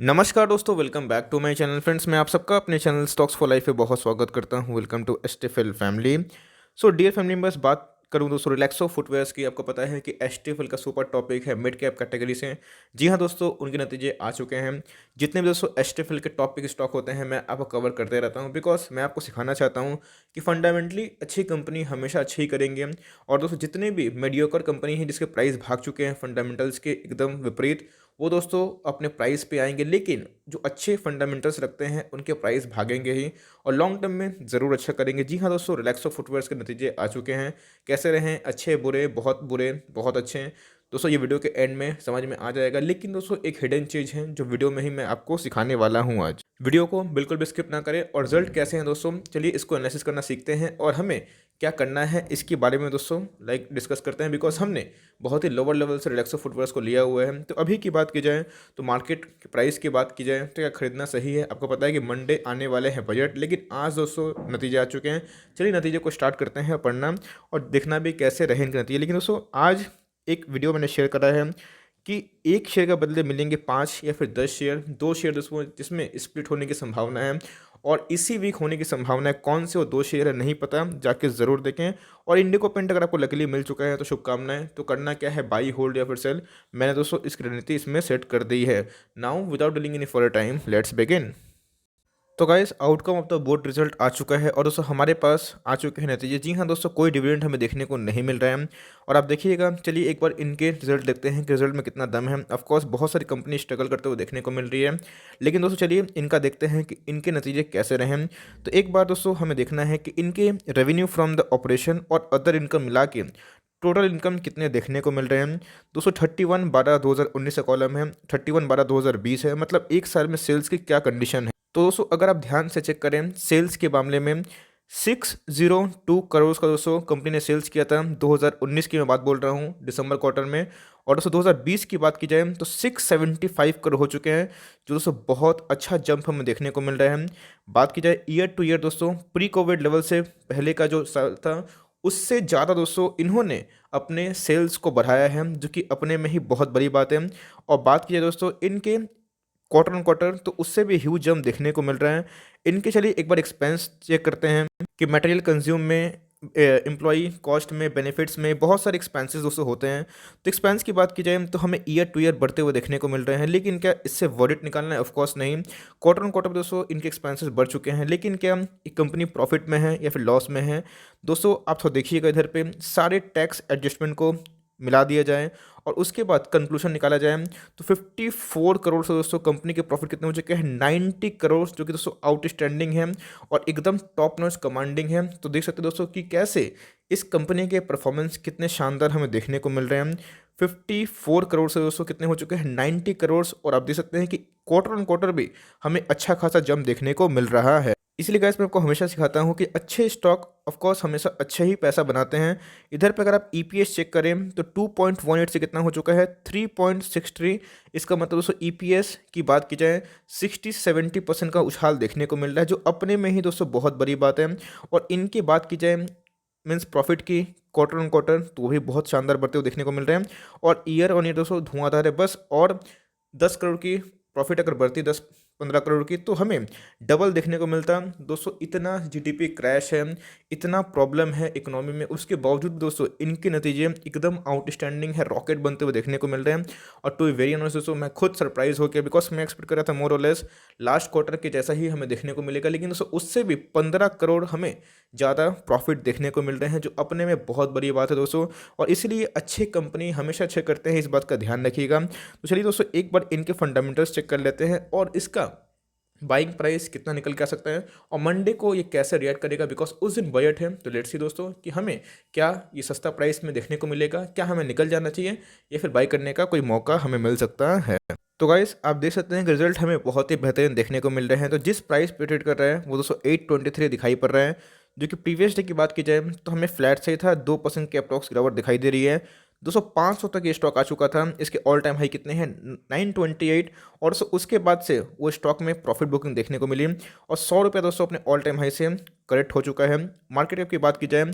नमस्कार दोस्तों, welcome back to my channel friends. मैं आप सबका अपने चैनल स्टॉक्स फॉर लाइफ पे बहुत स्वागत करता हूं। Welcome to STFL family. So dear family members, बात करूं दोस्तों रिलैक्सो फुटवेयर्स की। आपको पता है कि एसटीएफएल का सुपर टॉपिक है मिड कैप कैटेगरी से। जी हां दोस्तों, उनके नतीजे आ चुके हैं। जितने भी दोस्तों एसटीएफएल के टॉपिक स्टॉक होते हैं मैं आपको कवर करते रहता हूं, बिकॉज मैं आपको सिखाना चाहता हूं कि फंडामेंटली अच्छी कंपनी हमेशा अच्छी ही करेंगे। और दोस्तों जितने भी मीडियोकर कंपनी हैं जिसके प्राइस भाग चुके हैं फंडामेंटल्स के एकदम विपरीत, वो दोस्तों अपने प्राइस पे आएंगे। लेकिन जो अच्छे फंडामेंटल्स रखते हैं उनके प्राइस भागेंगे ही और लॉन्ग टर्म में ज़रूर अच्छा करेंगे। जी हाँ दोस्तों, रिलैक्सो फुटवेयर्स के नतीजे आ चुके हैं। कैसे रहें, अच्छे बुरे बहुत अच्छे हैं दोस्तों, ये वीडियो के एंड में समझ में आ जाएगा। लेकिन दोस्तों एक हिडन चीज़ है जो वीडियो में ही मैं आपको सिखाने वाला हूँ आज। वीडियो को बिल्कुल भी स्किप ना करें। और रिजल्ट कैसे हैं दोस्तों, चलिए इसको एनालिसिस करना सीखते हैं और हमें क्या करना है इसके बारे में दोस्तों डिस्कस करते हैं। बिकॉज हमने बहुत ही लोअर लेवल से रिलैक्सो फुटवेयर्स को लिया हुआ है। तो अभी की बात की जाए तो मार्केट प्राइस की बात की जाए तो क्या खरीदना सही है। आपको पता है कि मंडे आने वाले हैं बजट, लेकिन आज दोस्तों नतीजे आ चुके हैं। चलिए नतीजे को स्टार्ट करते हैं पढ़ना और देखना भी कैसे रहे इनके नतीजे। लेकिन दोस्तों आज एक वीडियो मैंने शेयर करा है कि एक शेयर के बदले मिलेंगे 5 या फिर 10 शेयर, 2 शेयर दोस्तों जिसमें स्प्लिट होने की संभावना है और इसी वीक होने की संभावना है। कौन से वो 2 शेयर है नहीं पता, जाके ज़रूर देखें। और इंडिको पेंट अगर आपको लकीली मिल चुका है तो शुभकामनाएं। तो करना क्या है, बाई होल्ड या फिर सेल, मैंने दोस्तों इसकी रणनीति इसमें सेट कर दी है। Now without delaying any for time let's begin. तो guys outcome of the board result आ चुका है और दोस्तों हमारे पास आ चुके हैं नतीजे। जी हाँ दोस्तों, कोई डिविडेंड हमें देखने को नहीं मिल रहा है। और आप देखिएगा, चलिए एक बार इनके रिजल्ट देखते हैं कि रिजल्ट में कितना दम है। ऑफ कोर्स बहुत सारी कंपनी स्ट्रगल करते हुए देखने को मिल रही है, लेकिन दोस्तों चलिए इनका देखते हैं कि इनके नतीजे कैसे रहे। तो एक बार दोस्तों हमें देखना है कि इनके रेवेन्यू फ्रॉम द ऑपरेशन और अदर इनकम मिला के टोटल इनकम कितने देखने को मिल रहे हैं। दोस्तों 31/12/2019 का कॉलम है, 31/12/2020 है। मतलब एक साल में सेल्स की क्या कंडीशन है। तो दोस्तों अगर आप ध्यान से चेक करें सेल्स के मामले में 602 करोड़ का दोस्तों कंपनी ने सेल्स किया था 2019 की मैं बात बोल रहा हूँ, दिसंबर क्वार्टर में। और दोस्तों 2020 की बात की जाए तो 675 करोड़ हो चुके हैं, जो दोस्तों बहुत अच्छा जंप हमें देखने को मिल रहा है। बात की जाए ईयर टू ईयर दोस्तों, प्री कोविड लेवल से पहले का जो साल था उससे ज़्यादा दोस्तों इन्होंने अपने सेल्स को बढ़ाया है, जो कि अपने में ही बहुत बड़ी बात है। और बात की जाए दोस्तों इनके क्वार्टर ऑन क्वार्टर तो उससे भी ह्यूज जंप देखने को मिल रहा है इनके। चलिए एक बार एक्सपेंस चेक करते हैं कि मटेरियल कंज्यूम में, एम्प्लॉई कॉस्ट में, बेनिफिट्स में बहुत सारे एक्सपेंसेस दोस्तों होते हैं। तो एक्सपेंस की बात की जाए तो हमें ईयर टू ईयर बढ़ते हुए देखने को मिल रहे हैं, लेकिन क्या इससे वर्डिट निकालना है? ऑफकोर्स नहीं। क्वार्टर ऑन क्वार्टर दोस्तों इनके एक्सपेंसेस बढ़ चुके हैं, लेकिन क्या एक कंपनी प्रॉफिट में है या फिर लॉस में है? दोस्तों आप थोड़ा देखिएगा इधर पे सारे टैक्स एडजस्टमेंट को मिला दिया जाए और उसके बाद कंक्लूजन निकाला जाए तो 54 करोड़ से दोस्तों कंपनी के प्रॉफिट कितने हो चुके हैं, 90 करोड़, जो कि दोस्तों आउटस्टैंडिंग है और एकदम टॉप नॉच कमांडिंग है। तो देख सकते हैं दोस्तों कि कैसे इस कंपनी के परफॉर्मेंस कितने शानदार हमें देखने को मिल रहे हैं। 54 करोड़ से दोस्तों कितने हो चुके हैं, 90 करोड़। और आप देख सकते हैं कि क्वार्टर ऑन क्वार्टर भी हमें अच्छा खासा जंप देखने को मिल रहा है। इसलिए गाइस मैं आपको हमेशा सिखाता हूँ कि अच्छे स्टॉक ऑफ कोर्स हमेशा अच्छे ही पैसा बनाते हैं। इधर पे अगर आप ईपीएस चेक करें तो 2.18 से कितना हो चुका है, 3.63। इसका मतलब दोस्तों ईपीएस की बात की जाए 60-70% का उछाल देखने को मिल रहा है, जो अपने में ही दोस्तों बहुत बड़ी बात है। और इनकी बात की जाए मीन्स प्रॉफिट की क्वार्टर ऑन क्वार्टर तो वो भी बहुत शानदार बढ़ते हुए देखने को मिल रहे हैं और ईयर ऑन ईयर दोस्तों धुआंधार है बस। और 10 करोड़ की प्रॉफिट अगर बढ़ती 10-15 करोड़ की तो हमें डबल देखने को मिलता। दोस्तों इतना जीडीपी क्रैश है, इतना प्रॉब्लम है इकोनॉमी में, उसके बावजूद दोस्तों इनके नतीजे एकदम आउटस्टैंडिंग है, रॉकेट बनते हुए देखने को मिल रहे हैं। और टू वेरी ऑनेस्ट दोस्तों मैं खुद सरप्राइज हो गया, बिकॉज मैं एक्सपेक्ट कर रहा था मोर और लेस लास्ट क्वार्टर के जैसा ही हमें देखने को मिलेगा, लेकिन दोस्तों उससे भी 15 करोड़ हमें ज़्यादा प्रॉफिट देखने को मिल रहे हैं, जो अपने में बहुत बड़ी बात है दोस्तों। और इसलिए अच्छी कंपनी हमेशा अच्छे करते हैं, इस बात का ध्यान रखिएगा। तो चलिए दोस्तों एक बार इनके फंडामेंटल्स चेक कर लेते हैं और इसका बाइंग प्राइस कितना निकल के आ सकता है और मंडे को ये कैसे रिएक्ट करेगा, बिकॉज उस दिन बजट है। तो लेट्स सी दोस्तों कि हमें क्या ये सस्ता प्राइस में देखने को मिलेगा, क्या हमें निकल जाना चाहिए या फिर बाई करने का कोई मौका हमें मिल सकता है। तो गाइस आप देख सकते हैं कि रिजल्ट हमें बहुत ही बेहतरीन देखने को मिल रहे हैं। तो जिस प्राइस पे ट्रेड कर रहा है वो दोस्तों 823 दिखाई पड़ रहा है, जो कि प्रीवियस डे की बात की जाए तो हमें फ्लैट से ही था, 2% की अप्रॉक्स गिरावट दिखाई दे रही है। 200-500 तक ये स्टॉक आ चुका था, इसके ऑल टाइम हाई कितने हैं, 928। और उसके बाद से वो स्टॉक में प्रॉफिट बुकिंग देखने को मिली और 100 रुपये दोस्तों अपने ऑल टाइम हाई से करेक्ट हो चुका है। मार्केट कैप की बात की जाए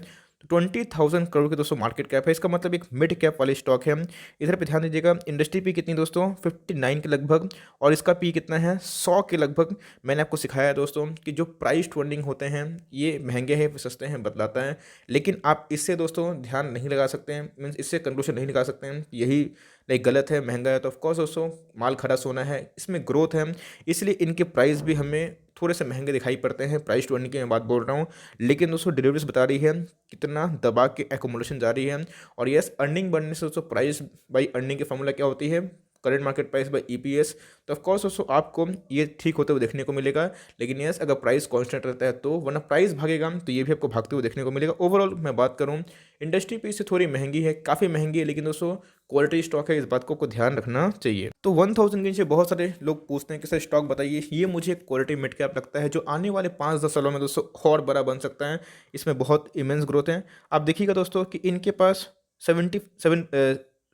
20,000 करोड़ की दोस्तों मार्केट कैप है। इसका मतलब एक मिड कैप वाली स्टॉक है। इधर पे ध्यान दीजिएगा, इंडस्ट्री पी कितनी दोस्तों 59 के लगभग, और इसका पी कितना है 100 के लगभग। मैंने आपको सिखाया है दोस्तों कि जो प्राइस टू अर्निंग होते हैं ये महंगे हैं सस्ते हैं बतलाता है, लेकिन आप इससे दोस्तों ध्यान नहीं लगा सकते हैं, मीन्स इससे कंक्लूजन नहीं निकाल सकते हैं यही नहीं गलत है, महंगा है तो ऑफकोर्स दोस्तों माल खरा सोना है, इसमें ग्रोथ है, इसलिए इनके प्राइस भी हमें थोड़े से महंगे दिखाई पड़ते हैं। प्राइस टू अर्निंग की मैं बात बोल रहा हूँ, लेकिन दोस्तों डिलीवरीज बता रही है कितना दबा के एकोमोडेशन जा रही है। और यस, अर्निंग बढ़ने से दोस्तों प्राइस बाई अर्निंग की फॉर्मूला क्या होती है, current market price by EPS. तो ऑफकोर्स दोस्तों आपको ये ठीक होते हुए देखने को मिलेगा, लेकिन यस अगर प्राइस कांस्टेंट रहता है तो, वरना प्राइस भागेगा तो ये भी आपको भागते हुए देखने को मिलेगा। ओवरऑल मैं बात करूँ, इंडस्ट्री पे इससे थोड़ी महंगी है, काफ़ी महंगी है, लेकिन दोस्तों क्वालिटी स्टॉक है, इस बात को ध्यान रखना चाहिए। तो 1000 के नीचे बहुत सारे लोग पूछते हैं कि सर स्टॉक बताइए, ये मुझे क्वालिटी मिड कैप लगता है जो आने वाले 5-10 सालों में दोस्तों और बड़ा बन सकता है, इसमें बहुत इमेंस ग्रोथ है। आप देखिएगा दोस्तों कि इनके पास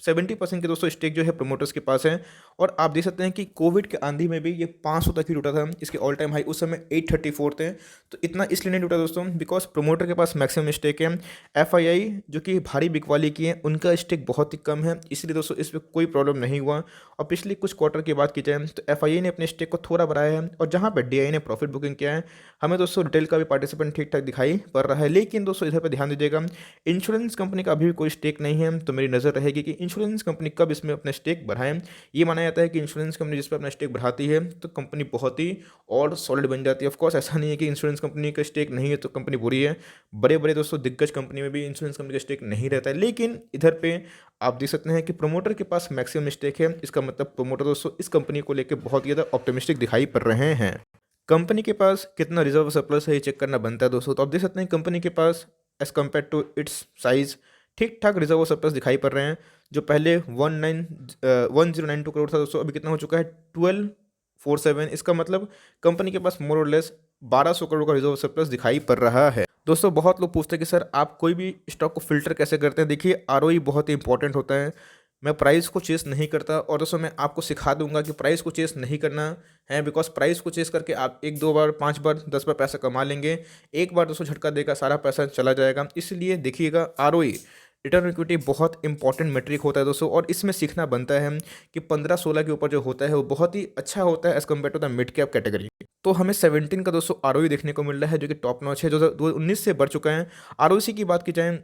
70% के दोस्तों स्टेक जो है प्रोमोटर्स के पास है। और आप देख सकते हैं कि कोविड के आंधी में भी ये 500 तक ही टूटा था, इसके ऑल टाइम हाई उस समय 834 थे। तो इतना इसलिए नहीं टूटा दोस्तों बिकॉज प्रोमोटर के पास मैक्सिमम स्टेक है। एफआईआई जो कि भारी बिकवाली की है, उनका स्टेक बहुत ही कम है, इसलिए दोस्तों इस पर कोई प्रॉब्लम नहीं हुआ। और पिछले कुछ क्वार्टर की बात की जाए तो एफआईआई ने अपने स्टेक को थोड़ा बढ़ाया है, और जहाँ पर डीआई ने प्रॉफिट बुकिंग किया है, हमें दोस्तों रिटेल का भी पार्टिसिपेंट ठीक ठाक दिखाई पड़ रहा है। लेकिन दोस्तों इधर पर ध्यान दीजिएगा, इंश्योरेंस कंपनी का अभी भी कोई स्टेक नहीं है, तो मेरी नज़र रहेगी कि इंश्योरेंस कंपनी कब इसमें अपने स्टेक बढ़ाएं। ये माना जाता है कि इंश्योरेंस कंपनी जिस पर अपना स्टेक बढ़ाती है तो कंपनी बहुत ही और सॉलिड बन जाती है। ऑफकोर्स ऐसा नहीं है कि इंश्योरेंस कंपनी का स्टेक नहीं है तो कंपनी बुरी है, बड़े बड़े दोस्तों दिग्गज कंपनी में भी इंश्योरेंस कंपनी का स्टेक नहीं रहता है। लेकिन इधर पे आप देख सकते हैं कि प्रोमोटर के पास मैक्सिमम स्टेक है, इसका मतलब प्रोमोटर दोस्तों इस कंपनी को लेकर बहुत ही ज़्यादा ऑप्टिमिस्टिक दिखाई पड़ रहे हैं। कंपनी के पास कितना रिजर्व सरप्लस है ये चेक करना बनता है दोस्तों। तो आप देख सकते हैं कंपनी के पास as compare to its size ठीक ठाक रिजर्व सरप्लस दिखाई पड़ रहे हैं। जो पहले 1092 करोड़ था दोस्तों, अभी कितना हो चुका है 1247। इसका मतलब कंपनी के पास मोर और लेस 1200 करोड़ का रिजर्व सरप्लस दिखाई पड़ रहा है। दोस्तों बहुत लोग पूछते हैं कि सर आप कोई भी स्टॉक को फिल्टर कैसे करते हैं। देखिए आरओई बहुत ही इंपॉर्टेंट होता है, मैं प्राइस को चेस नहीं करता, और दोस्तों मैं आपको सिखा दूंगा कि प्राइस को चेस नहीं करना है, बिकॉज प्राइस को चेस करके आप 1-2 बार 5 बार 10 बार पैसा कमा लेंगे, एक बार दोस्तों झटका देगा सारा पैसा चला जाएगा। इसलिए देखिएगा आरओई रिटर्न इक्विटी बहुत इंपॉर्टेंट मेट्रिक होता है दोस्तों, और इसमें सीखना बनता है कि 15-16 के ऊपर जो होता है वो बहुत ही अच्छा होता है as compare to the mid cap category. तो हमें 17 का दोस्तों आरओई देखने को मिल रहा है जो कि टॉप नॉच है, जो 2019 से बढ़ चुका है। आरओसी की बात की जाए,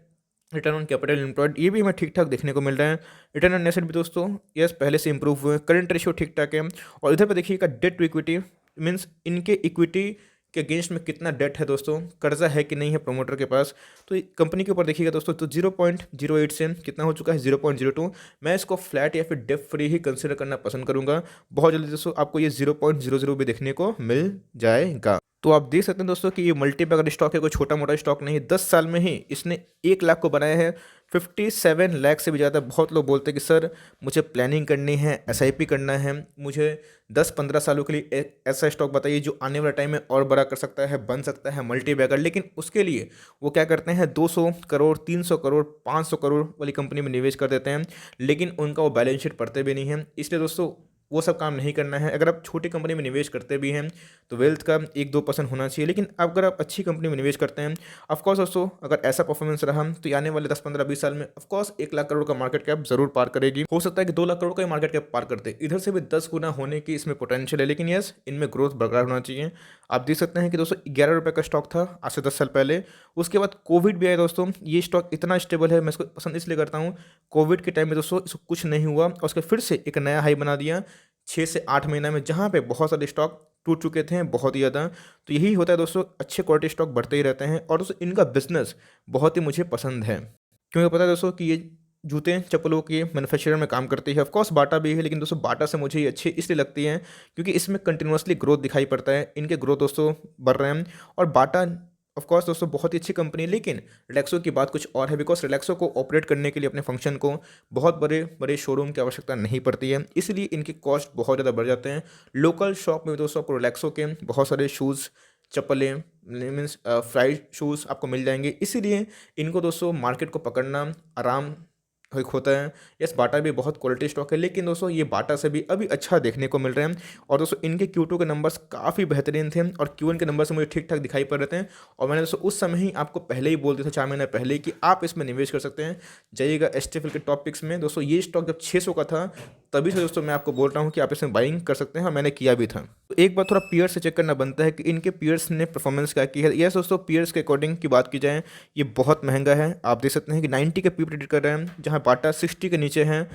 रिटर्न ऑन कैपिटल एम्प्लॉयड, ये भी हमें ठीक ठाक देखने को मिल रहा है। रिटर्न ऑन एसेट भी दोस्तों यस पहले से इंप्रूव हुए, करंट रेशियो ठीक ठाक है। और इधर पे देखिएगा डेट टू इक्विटी, मीन्स इनके इक्विटी के अगेंस्ट में कितना डेट है दोस्तों, कर्जा है कि नहीं है प्रोमोटर के पास। तो कंपनी के ऊपर देखिएगा दोस्तों तो 0.08 से कितना हो चुका है 0.02। मैं इसको फ्लैट या फिर डेट फ्री ही कंसिडर करना पसंद करूंगा। बहुत जल्दी दोस्तों आपको ये 0.00 भी देखने को मिल जाएगा। तो आप देख सकते हैं दोस्तों कि ये मल्टीबैगर स्टॉक है, कोई छोटा मोटा स्टॉक नहीं है। 10 साल में ही इसने 1 लाख को बनाया है, 57 लाख से भी ज़्यादा। बहुत लोग बोलते हैं कि सर मुझे प्लानिंग करनी है, एसआईपी करना है, मुझे 10-15 सालों के लिए एक ऐसा स्टॉक बताइए जो आने वाले टाइम में और बड़ा कर सकता है, बन सकता है मल्टीबैगर। लेकिन उसके लिए वो क्या करते हैं 200 करोड़ 300 करोड़ 500 करोड़ वाली कंपनी में निवेश कर देते हैं, लेकिन उनका वो बैलेंस शीट पढ़ते भी नहीं है। इसलिए दोस्तों वो सब काम नहीं करना है। अगर आप छोटी कंपनी में निवेश करते भी हैं तो वेल्थ का 1-2% होना चाहिए, लेकिन अगर आप अच्छी कंपनी में निवेश करते हैं, ऑफकोर्स दोस्तों अगर ऐसा परफॉर्मेंस रहा तो ये आने वाले 10-15-20 साल में ऑफकोर्स 1 लाख करोड़ का मार्केट कैप जरूर पार करेगी। हो सकता है कि 2 लाख करोड़ का मार्केट कैप पार करते, इधर से भी 10 गुना होने की इसमें पोटेंशियल है। लेकिन यस इनमें ग्रोथ बरकरार होना चाहिए। आप देख सकते हैं कि दोस्तों 11 रुपये का स्टॉक था आज से 10 साल पहले, उसके बाद कोविड भी आया दोस्तों। ये स्टॉक इतना स्टेबल है, मैं इसको पसंद इसलिए करता हूँ, कोविड के टाइम में दोस्तों इसको कुछ नहीं हुआ और उसके फिर से एक नया हाई बना दिया 6 से 8 महीना में, जहाँ पे बहुत सारे स्टॉक टूट चुके थे बहुत ही ज़्यादा। तो यही होता है दोस्तों, अच्छे क्वालिटी स्टॉक बढ़ते ही रहते हैं। और दोस्तों इनका बिजनेस बहुत ही मुझे पसंद है, क्योंकि पता है दोस्तों कि ये जूते चप्पलों के मैन्युफैक्चरर में काम करती है। ऑफकोर्स बाटा भी है, लेकिन दोस्तों बाटा से मुझे ये अच्छी इसलिए लगती है क्योंकि इसमें कंटिन्यूसली ग्रोथ दिखाई पड़ता है, इनके ग्रोथ दोस्तों बढ़ रहे हैं। और बाटा ऑफ कोर्स दोस्तों बहुत ही अच्छी कंपनी है, लेकिन रिलैक्सो की बात कुछ और है, बिकॉज रिलैक्सो को ऑपरेट करने के लिए अपने फंक्शन को बहुत बड़े बड़े शोरूम की आवश्यकता नहीं पड़ती है, इसलिए इनके कॉस्ट बहुत ज़्यादा बढ़ जाते हैं। लोकल शॉप में दोस्तों आपको रिलैक्सो के बहुत सारे शूज़ चप्पलें मीन्स फ्राइड शूज़ आपको मिल जाएंगे, इसीलिए इनको दोस्तों मार्केट को पकड़ना आराम एक होता है। यस, बाटा भी बहुत क्वालिटी स्टॉक है, लेकिन दोस्तों ये बाटा से भी अभी अच्छा देखने को मिल रहे हैं। और दोस्तों इनके Q2 के नंबर्स काफ़ी बेहतरीन थे और Q1 के नंबर्स मुझे ठीक ठाक दिखाई पड़ रहे थे। और मैंने दोस्तों उस समय ही आपको पहले ही बोल दिया था, 4 महीने पहले ही, कि आप इसमें निवेश कर सकते हैं। जाइएगा एसटीएफएल के टॉप पिक्स में। दोस्तों ये स्टॉक जब 600 का था, तभी से दोस्तों मैं आपको बोल रहा हूँ कि आप इसमें बाइंग कर सकते हैं, और मैंने किया भी था। तो एक बार थोड़ा पीयर्स से चेक करना बनता है कि इनके पीयर्स ने परफॉर्मेंस क्या की है। यस दोस्तों, पीयर्स के अकॉर्डिंग की बात की जाए, ये बहुत महंगा है। आप देख सकते हैं कि 90 के पी प्रेडिक्ट कर रहे हैं, जहाँ बाटा 60 के नीचे हैं।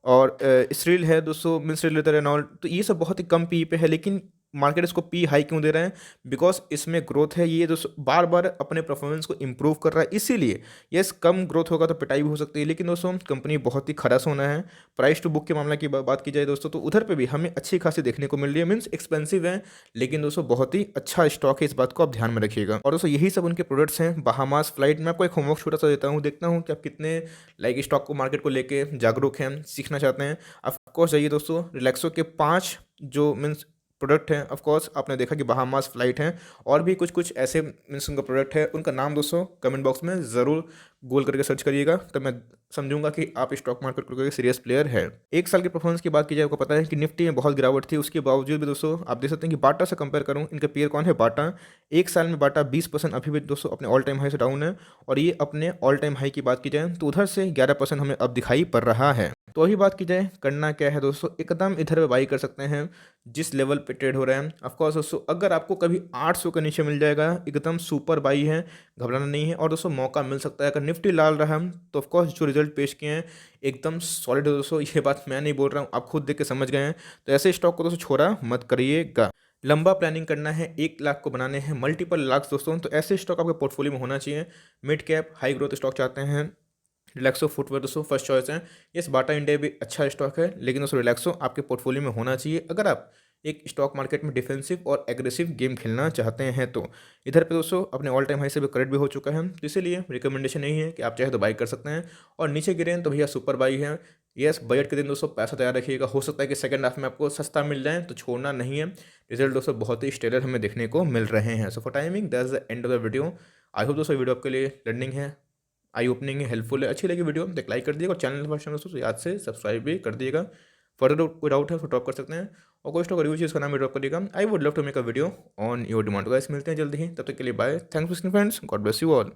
और इसरील है दोस्तों, मिस लेदर एंड ऑल, तो ये सब बहुत ही कम पी पे है। लेकिन मार्केट इसको पी हाई क्यों दे रहे हैं? बिकॉज इसमें ग्रोथ है। ये दोस्तों बार बार अपने परफॉर्मेंस को इंप्रूव कर रहा है, इसीलिए यस कम ग्रोथ होगा तो पिटाई भी हो सकती है, लेकिन दोस्तों कंपनी बहुत ही खरा सोना है। प्राइस टू बुक के मामला की बात की जाए दोस्तों, तो उधर पे भी हमें अच्छी खासी देखने को मिल रही है। मीन्स एक्सपेंसिव है, लेकिन दोस्तों बहुत ही अच्छा स्टॉक है, इस बात को आप ध्यान में रखिएगा। और दोस्तों यही सब उनके प्रोडक्ट्स हैं। बहामास फ्लाइट में आपको एक होमवर्क छोटा सा देता हूँ, देखता हूँ कि आप कितने लाइक स्टॉक को मार्केट को लेके जागरूक हैं, सीखना चाहते हैं। ऑफकोर्स जाइए दोस्तों, रिलैक्सो के 5 जो मीन्स प्रोडक्ट हैं। ऑफ कोर्स आपने देखा कि बहामास फ्लाइट हैं, और भी कुछ कुछ ऐसे मीन्स उनका प्रोडक्ट है। उनका नाम दोस्तों कमेंट बॉक्स में ज़रूर गूगल करके सर्च करिएगा, तो मैं समझूंगा कि आप स्टॉक मार्केट को सीरियस प्लेयर है। एक साल की परफॉर्मेंस की बात की जाए, आपको पता है कि निफ्टी में बहुत गिरावट थी, उसके बावजूद भी दोस्तों आप देख सकते हैं कि बाटा से कंपेयर करूँ, इनका पेयर कौन है? बाटा। एक साल में बाटा 20% अभी भी दोस्तों अपने ऑल टाइम हाई से डाउन है। और ये अपने ऑल टाइम हाई की बात की जाए तो उधर से 11% हमें अब दिखाई पड़ रहा है। तो वही बात की जाए, करना क्या है दोस्तों, एकदम इधर पे बाई कर सकते हैं जिस लेवल पे ट्रेड हो रहा है। ऑफकोर्स दोस्तों अगर आपको कभी 800 के नीचे मिल जाएगा, एकदम सुपर बाई है, घबराना नहीं है। और दोस्तों मौका मिल सकता है, अगर निफ्टी लाल रहा तो ऑफकोर्स जो रिजल्ट पेश किए हैं एकदम सॉलिड है दोस्तों। ये बात मैं नहीं बोल रहा हूँ, आप खुद देख के समझ गए हैं। तो ऐसे स्टॉक को दोस्तों छोड़ा मत करिएगा। लंबा प्लानिंग करना है, 1 लाख को बनाने हैं मल्टीपल लाख दोस्तों, तो ऐसे स्टॉक आपके पोर्टफोलियो में होना चाहिए। Mid cap high growth stock चाहते हैं, रिलैक्सो फुटवेयर दोस्तों फर्स्ट चॉइस है। यस, बाटा इंडिया भी अच्छा स्टॉक है, लेकिन दोस्तों रिलैक्सो आपके पोर्टफोलियो में होना चाहिए अगर आप एक स्टॉक मार्केट में डिफेंसिव और एग्रेसिव गेम खेलना चाहते हैं। तो इधर पे दोस्तों अपने ऑल टाइम हाई से भी करेक्ट भी हो चुका है, तो इसीलिए रिकमेंडेशन यही है कि आप चाहे तो बाई कर सकते हैं। और नीचे गिरे हैं तो भैया सुपर बाई है। यस, बजट के दिन दोस्तों पैसा तैयार रखिएगा, हो सकता है कि सेकंड हाफ में आपको सस्ता मिल जाए, तो छोड़ना नहीं है। रिजल्ट दोस्तों बहुत ही स्टेलर हमें देखने को मिल रहे हैं। So for timing that's the end of the video. I hope दोस्तों वीडियो आपके लिए लर्निंग है, आई ओपनिंग है, हेल्पफुल है। अच्छी लगी वीडियो तो लाइक कर दिएगा, और चैनल फर्स्ट टाइम दोस्तों तो याद से सब्सक्राइब भी कर दिएगा। फर्दर कोई डाउट है तो ड्रॉप कर सकते हैं, और कोई स्टॉक रिव्यू चीज़ का नाम भी ड्रॉप करिएगा। I would love to make a video on your demand. Guys मिलते हैं जल्दी ही, तब तक के लिए bye. Thanks for friends, god bless you all.